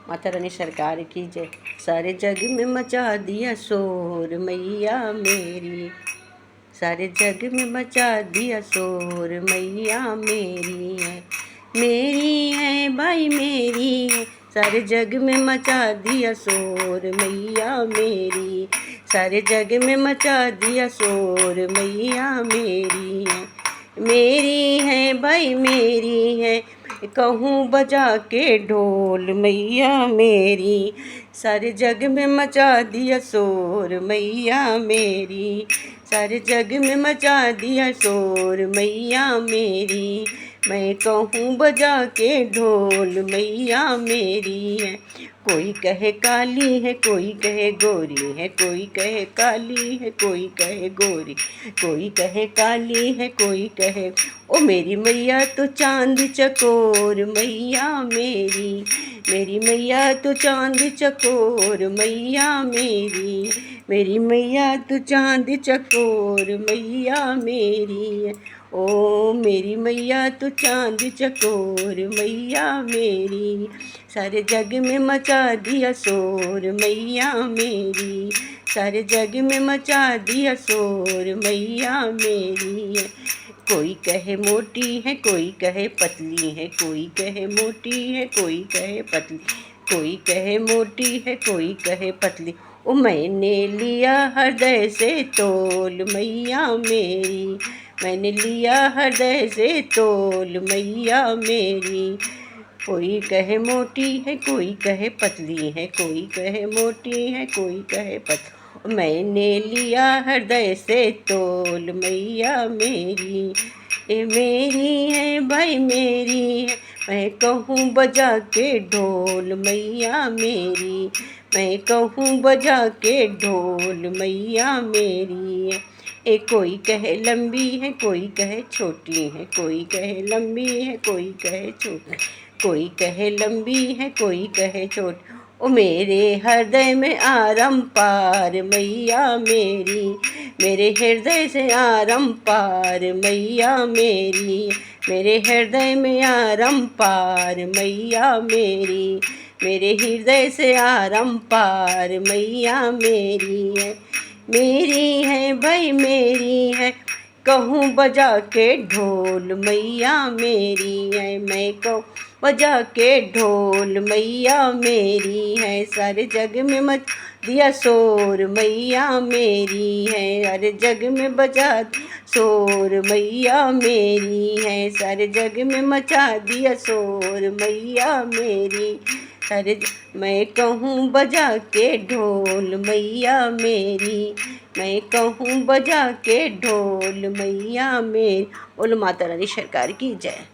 माता रानी सरकार की जय। सारे जग में मचा दिया शोर मैया मेरी, सारे जग में मचा दिया शोर मैया मेरी है भाई मेरी है। सारे जग में मचा दिया शोर मैया मेरी, सारे जग में मचा दिया शोर मैया मेरी है भाई मेरी है। कहूँ बजा के ढोल मैया मेरी, सारे जग में मचा दिया शोर मैया मेरी, सारे जग में मचा दिया शोर मैया मेरी। मैं कहूँ बजा के ढोल मैया मेरी है। कोई कहे काली है, कोई कहे गोरी है, कोई कहे काली है, कोई कहे गोरी, कोई कहे काली है, कोई कहे। ओ मेरी मैया तो चांद चकोर मैया मेरी मैया तो चांद चकोर मैया मेरी मैया तो चांद चकोर मैया मेरी। ओ मेरी मैया तो चांद चकोर मैया मेरी, सारे जग में मचा दिया शोर मैया मेरी, सारे जग में मचा दिया शोर मैया मेरी। कोई कहे मोटी है, कोई कहे पतली है, कोई कहे मोटी है, कोई कहे पतली, कोई कहे मोटी है, कोई कहे पतली। ओ मैंने लिया हृदय से तोल मैया मेरी, मैंने लिया हृदय से तोल मैया मेरी। कोई कहे मोटी है, कोई कहे पतली है, कोई कहे मोटी है, कोई कहे पतली। मैंने लिया हृदय से तोल मैया मेरी, ए मेरी है भाई मेरी है। मैं कहूँ बजा के ढोल मैया मेरी, मैं कहूँ बजा के ढोल मैया मेरी है। ए कोई कहे लंबी है, कोई कहे छोटी है, कोई कहे लंबी है, कोई कहे छोटी, कोई कहे लंबी है, कोई कहे छोटी। ओ मेरे हृदय में आरम पार मैया मेरी, मेरे हृदय से आरम पार मैया मेरी, मेरे हृदय में आरम पार मैया मेरी, मेरे हृदय से आरम पार मैया मेरी है भाई मेरी है। कहूँ बजा के ढोल मैया मेरी है, मैं कहूँ बजा के ढोल मैया मेरी है। सारे जग में मच दिया शोर मैया मेरी है, सारे जग में बजा शोर मैया मेरी है, सारे जग में मचा दिया शोर मैया मेरी। अरे मैं कहूँ बजा के ढोल मैया मेरी, मैं कहूँ बजा के ढोल मैया मेरी। बोलो माता रानी सरकार की जय।